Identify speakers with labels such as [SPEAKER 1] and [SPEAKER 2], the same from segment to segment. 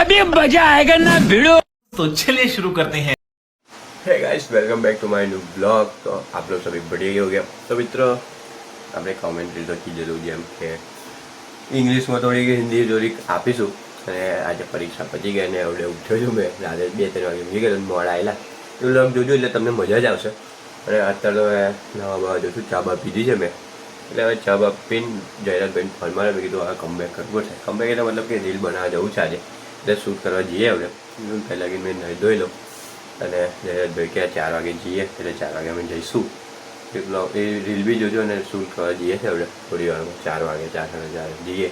[SPEAKER 1] अभी मजा आएगा ना भिड़ो।
[SPEAKER 2] तो चलिए शुरू करते हैं।
[SPEAKER 3] Hey guys welcome back to my new blog. तो आप लोग सभी बढ़िया हो गया तो મિત્રો આપણે કોમેન્ટ્રી તો કીધેલું જેમ કે ઇંગ્લિશમાં થોડીક હિન્દી થોડીક આપીશું અને આજે પરીક્ષા પતી ગઈ અને હવે ઉઠ્યો છું મેં રાતે 2-3 વાગે ઊંઘી ગયો મોડા આવેલા એ લોક જોજો એટલે તમને મજા જ આવશે અને અત્યારે તો નવા બવા જોશું ચા બા પીધી છે મેં એટલે હવે ચા બા પીને જયરાજભાઈને ફોન મારે મેં કીધું હવે કમબેક કરવો છે કમબેક એટલે મતલબ કે રીલ બનાવવા જવું છે આજે એટલે શૂટ કરવા જઈએ હવે પહેલાં મેં નહીં ધોઈ લઉં અને જયરાજભાઈ કે 4 વાગે જઈએ એટલે 4 વાગે અમે જઈશું એ રીલ બી જોજો અને શૂટ કરવા જઈએ છે હવે થોડી વારમાં 4 વાગે 4:30 જઈએ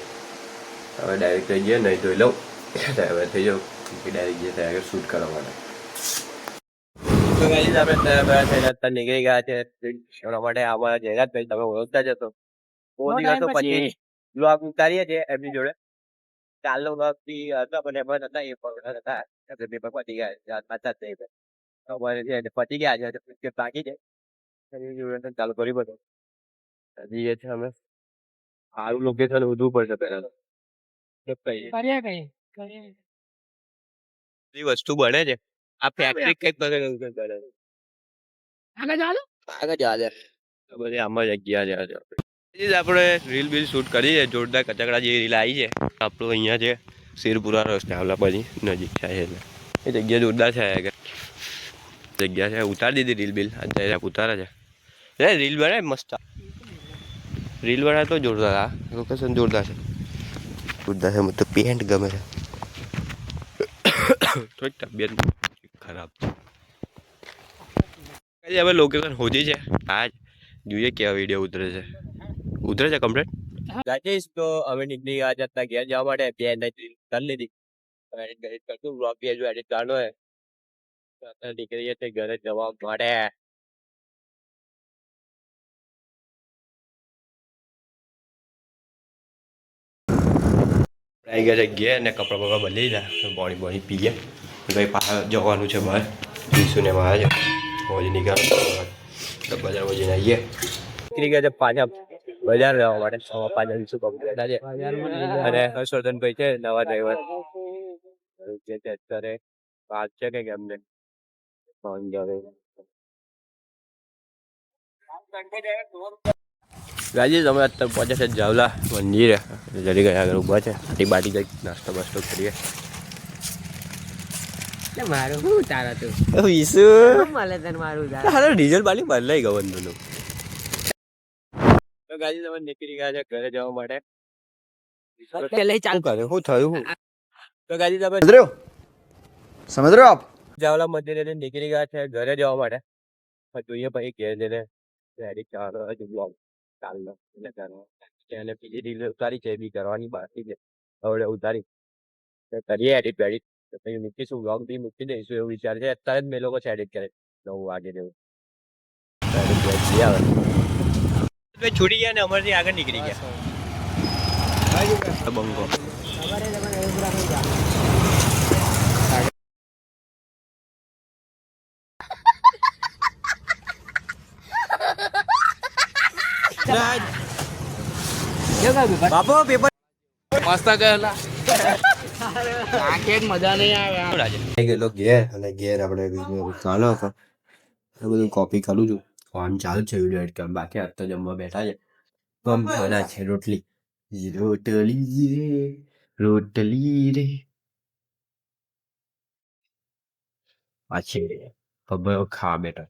[SPEAKER 3] હવે ડાયરેક્ટ જઈએ નહીં ધોઈ લઉં હવે થઈ જાઉં ડાયરેક્ટ જઈએ ત્યારે શૂટ કરવા માટે તો ગાઈઝ આપણે તૈયાર થઈને અત્યારે નીકળી ગયા છે એના માટે અમારા જયરાજભાઈ તમે ઓળખતા જ હશો બહુ દિવસો પછી બ્લોગ ઉતારીએ છીએ એમની જોડે કાલનો બ્લોગ બી હતો પણ એમાં હતા એ પણ હતા પેપર પતી ગયા પાછા થઈ ગયા અમારે છે પતી ગયા છે બાકી છે એની જોડે ચાલુ કરી બધું જઈએ છે અમે સારું લોકેશન ઉધવું પડશે પહેલા બધી વસ્તુ બને છે આ ફેક્ટરી કઈક બને આગળ જવા બધી આમાં જગ્યા છે આપણે રીલ બિલ શૂટ કરી છે જોરદાર કચકડા જેવી રીલ આવી છે આપણું અહીંયા છે શેરપુરા રસ્તે આવલા પછી નજીક છે એટલે એ જગ્યા જોરદાર છે જગ્યા છે ઉતારી દીધી રીલ બિલ અત્યારે ઉતારે છે રીલ બને મસ્ત રીલ બનાવે તો જોરદાર આ લોકેશન જોરદાર છે મને તો પેન્ટ ગમે છે થોડીક તબિયત ખરાબ છે હવે લોકેશન હોતી છે આજ જોઈએ કેવા વિડીયો ઉતરે છે કમ્પ્લીટ ગાઈસ તો અમે નીકળી ગયા છે અત્યારે ઘેર જવા માટે બે નાઈટ કરી લીધી એડિટ કરતું બ્લોગ બી હજુ એડિટ કરવાનો હોય અત્યારે નીકળીએ છીએ ઘરે જવા માટે આવી ગયા છે ઘેર ને કપડાં બપડા બદલી લીધા પાણી પીએ ભાઈ પાછા જવાનું છે બહાર પીશું ને એમાં છે હોજ નીકળો બજારમાં જઈને આવીએ નીકળી ગયા છે પાછા બજાર જવા માટે 5:30 જઈશું કમ્પ્લીટ આજે અને હર્ષવર્ધનભાઈ છે નવા ડ્રાઈવર જે છે અત્યારે વાત છે કે એમને રાજી તમે અત્યારે પહોંચ્યા છે જાવલા મંદિરે જરી ગયા આગળ ઊભા છે આટી બાટી કંઈક નાસ્તો બાસ્તો કરીએ
[SPEAKER 4] મારું શું તારા તું
[SPEAKER 3] ઈસુ
[SPEAKER 4] મળે તને મારું
[SPEAKER 3] ડીઝલ બાલી બદલાઈ ગયું બંધનું તો ગાજી તમે નીકળી ગયા છે ઘરે જવા માટે
[SPEAKER 4] પેલે ચાલ
[SPEAKER 3] કરે શું થયું તો ગાજી તમે
[SPEAKER 5] समझ रहे हो आप
[SPEAKER 3] જાવલા મંદિરે નીકળી ગયા છે ઘરે જવા માટે જોઈએ ભાઈ ઘેર જઈને રેડી ચાલો હજુ બ્લોગ ચાલનો એટલે બીજી રીલ ઉતારી છે બી કરવાની બાકી છે હવે ઉતારી કરીએ એડિટ વેડિટ પછી મૂકીશું બ્લોગ બી મૂકી દઈશું એવું વિચાર છે અત્યારે જ મેં લોકો છે એડિટ કરે 9 વાગે જેવું છૂટી ગયા ને અમારથી આગળ નીકળી ગયા બંકો બાપો પેપર
[SPEAKER 4] મસ્ત કહેલા આકે મજા નહીં આવે
[SPEAKER 3] ગયેલો ઘેર અને ઘેર આપણે ચાલો હતો બધું કોપી કરું છું ફોન ચાલુ છે વિડીયો એડ કરવા બાકી આજ તો જમવા બેઠા છે ગમ બના છે રોટલી રે પાછી ખબર ખાવા બેઠા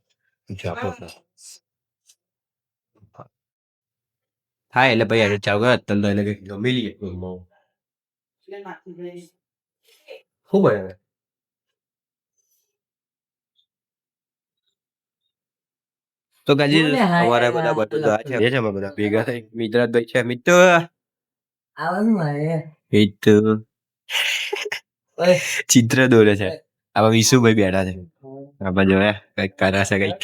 [SPEAKER 3] હા એટલે ભાઈ આજે ચાલુ કરે અત્યારે એટલે કંઈક જમી લઈએ શું બને તો ગાજી અમારા બધા બધા છે અમે બધા ભેગા થઈ મિત્રભાઈ છે મિત્ર ચિત્ર દોરે છે આમાં વિશુભાઈ બેઠા છે આમાં જોયા કઈક કરાશે કઈક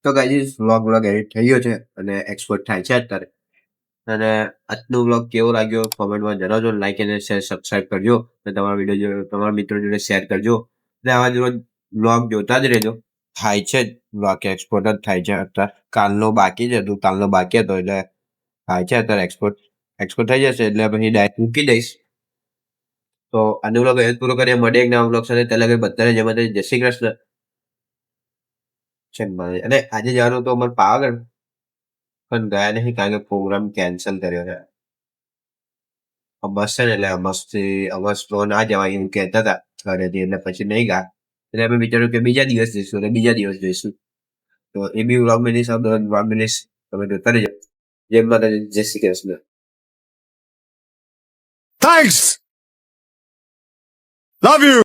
[SPEAKER 3] તો ગાઈઝ વ્લોગ એડિટ થઈ ગયો છે અને એક્સપોર્ટ થાય છે અત્યારે અને આજનો વ્લોગ કેવો લાગ્યો કોમેન્ટમાં જણાવજો લાઈક અને શેર સબસ્ક્રાઇબ કરજો અને તમારા વિડીયો તમારા મિત્રો જોડે શેર કરજો અને આવા જ વ્લોગ જોતા જ રહેજો થાય છે જ વ્લોગ એક્સપોર્ટ જ થાય છે અત્યારે કાલનો બાકી છે કાલનો બાકી હતો એટલે થાય છે અત્યારે એક્સપોર્ટ થઈ જશે એટલે પછી ડાયરેક્ટ મૂકી દઈશ તો આનો વ્લોગ અહીં જ પૂરો કરીએ. મળીએ એક નવા વ્લોગ સાથે. ત્યાં લગી બધાને જય માતાજી, જય શ્રી કૃષ્ણ. છે મારે. અને આજે જવાનું તો અમારે પાવાગઢ, પણ ગયા નહીં કારણ કે પ્રોગ્રામ કેન્સલ કર્યો છે. અમસ છે ને એટલે અમસ તો ના જવાય એવું કહેતા હતા ઘરેથી, એટલે પછી નહીં ગયા. એટલે અમે વિચાર્યું કે બીજા દિવસ જઈશું અને બીજા દિવસ જઈશું. તો એ બી વ્લોગ મિનિસ વ્લોગ મિનિસ તમે જોતા રહેજો. જય માતાજી, જય Shri Krishna.
[SPEAKER 5] Thanks. Love you.